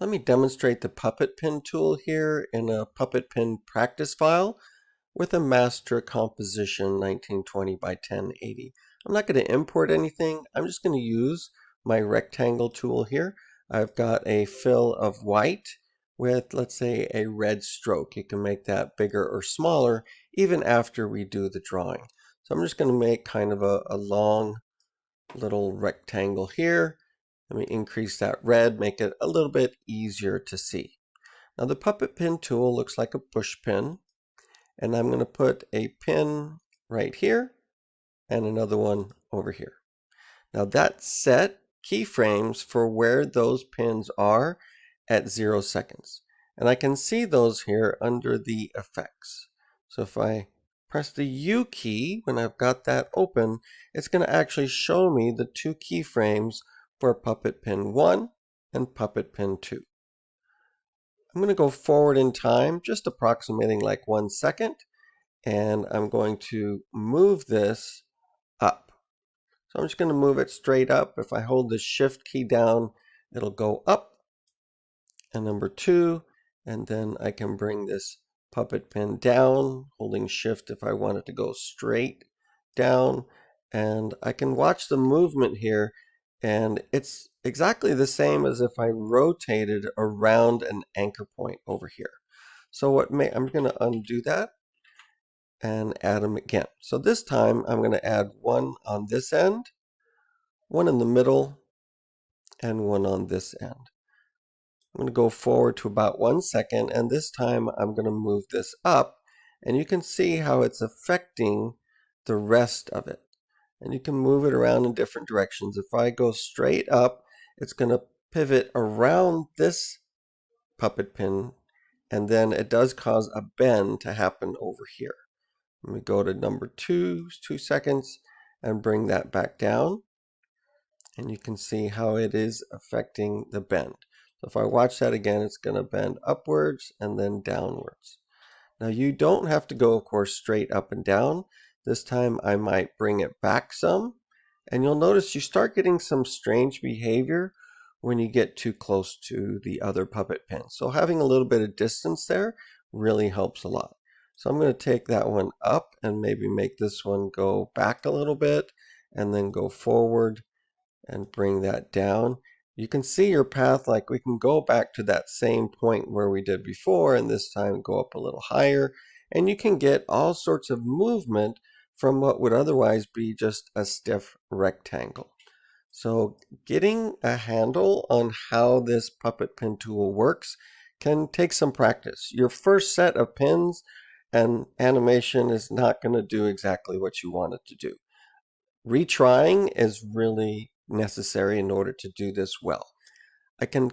Let me demonstrate the puppet pin tool here in a puppet pin practice file with a master composition 1920 by 1080. I'm not going to import anything. I'm just going to use my rectangle tool here. I've got a fill of white with, let's say, a red stroke. You can make that bigger or smaller even after we do the drawing. So I'm just going to make kind of a long little rectangle here. Let me increase that red, make it a little bit easier to see. Now the puppet pin tool looks like a push pin, and I'm going to put a pin right here and another one over here. Now that set keyframes for where those pins are at 0 seconds. And I can see those here under the effects. So if I press the U key when I've got that open, it's going to actually show me the two keyframes for puppet pin 1 and puppet pin 2. I'm going to go forward in time, just approximating like 1 second, and I'm going to move this up. So I'm just going to move it straight up. If I hold the shift key down, it'll go up, and number 2, and then I can bring this puppet pin down, holding shift if I want it to go straight down, and I can watch the movement here, and it's exactly the same as if I rotated around an anchor point over here. So I'm going to undo that and add them again. So this time I'm going to add one on this end, one in the middle, and one on this end. I'm going to go forward to about 1 second, and this time I'm going to move this up, and you can see how it's affecting the rest of it. And you can move it around in different directions. If I go straight up, it's going to pivot around this puppet pin, and then it does cause a bend to happen over here. Let me go to number 2 seconds, and bring that back down. And you can see how it is affecting the bend. So if I watch that again, it's going to bend upwards and then downwards. Now you don't have to go, of course, straight up and down. This time I might bring it back some. And you'll notice you start getting some strange behavior when you get too close to the other puppet pin. So having a little bit of distance there really helps a lot. So I'm going to take that one up and maybe make this one go back a little bit and then go forward and bring that down. You can see your path, like we can go back to that same point where we did before, and this time go up a little higher, and you can get all sorts of movement from what would otherwise be just a stiff rectangle. So getting a handle on how this puppet pin tool works can take some practice. Your first set of pins and animation is not going to do exactly what you want it to do. Retrying is really necessary in order to do this well. I can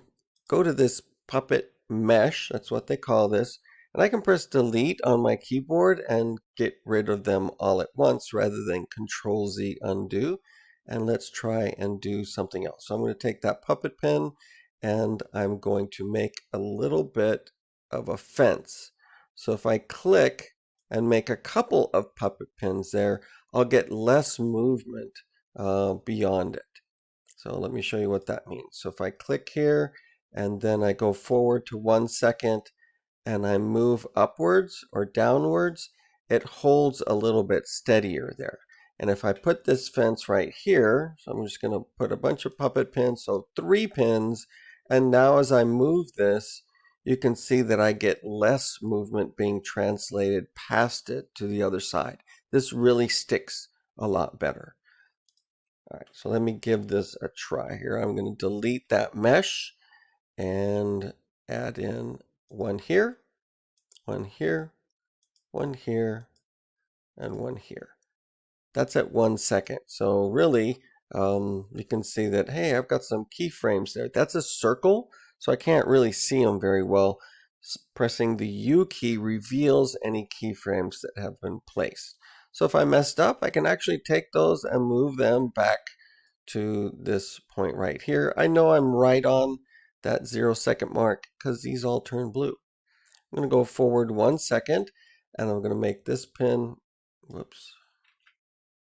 go to this puppet mesh, that's what they call this, and I can press delete on my keyboard and get rid of them all at once rather than Control Z undo. And let's try and do something else. So I'm going to take that puppet pin and I'm going to make a little bit of a fence. So if I click and make a couple of puppet pins there, I'll get less movement beyond it. So let me show you what that means. So if I click here and then I go forward to 1 second and I move upwards or downwards, it holds a little bit steadier there. And if I put this fence right here, so I'm just going to put a bunch of puppet pins, so 3 pins, and now as I move this, you can see that I get less movement being translated past it to the other side. This really sticks a lot better. All right, so let me give this a try here. I'm going to delete that mesh and add in one here, one here, one here, and one here. That's at 1 second. So really, you can see that, hey, I've got some keyframes there. That's a circle, so I can't really see them very well. Pressing the U key reveals any keyframes that have been placed. So if I messed up, I can actually take those and move them back to this point right here. I know I'm right on that 0 second mark because these all turn blue. I'm going to go forward 1 second and I'm going to make this pin, whoops,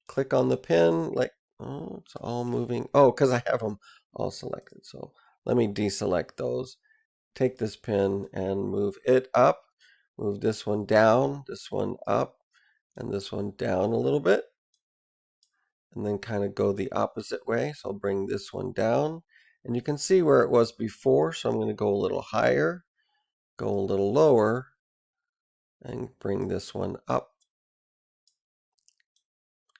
click on the pin, like, oh, it's all moving. Oh, because I have them all selected. So let me deselect those take this pin and move it up, move this one down, this one up, and this one down a little bit, and then kind of go the opposite way. So I'll bring this one down, and you can see where it was before, so I'm going to go a little higher, go a little lower, and bring this one up.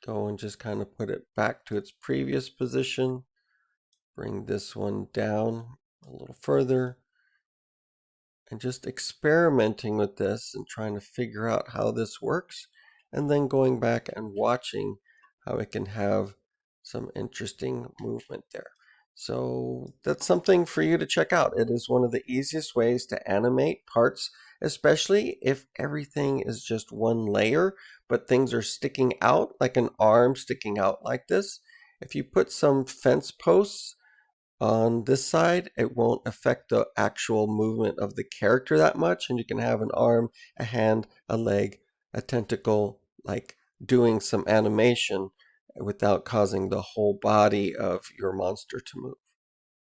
Go and just kind of put it back to its previous position. Bring this one down a little further. And just experimenting with this and trying to figure out how this works. And then going back and watching how it can have some interesting movement there. So that's something for you to check out. It is one of the easiest ways to animate parts, especially if everything is just one layer, but things are sticking out, like an arm sticking out like this. If you put some fence posts on this side, it won't affect the actual movement of the character that much, and you can have an arm, a hand, a leg, a tentacle, like doing some animation without causing the whole body of your monster to move.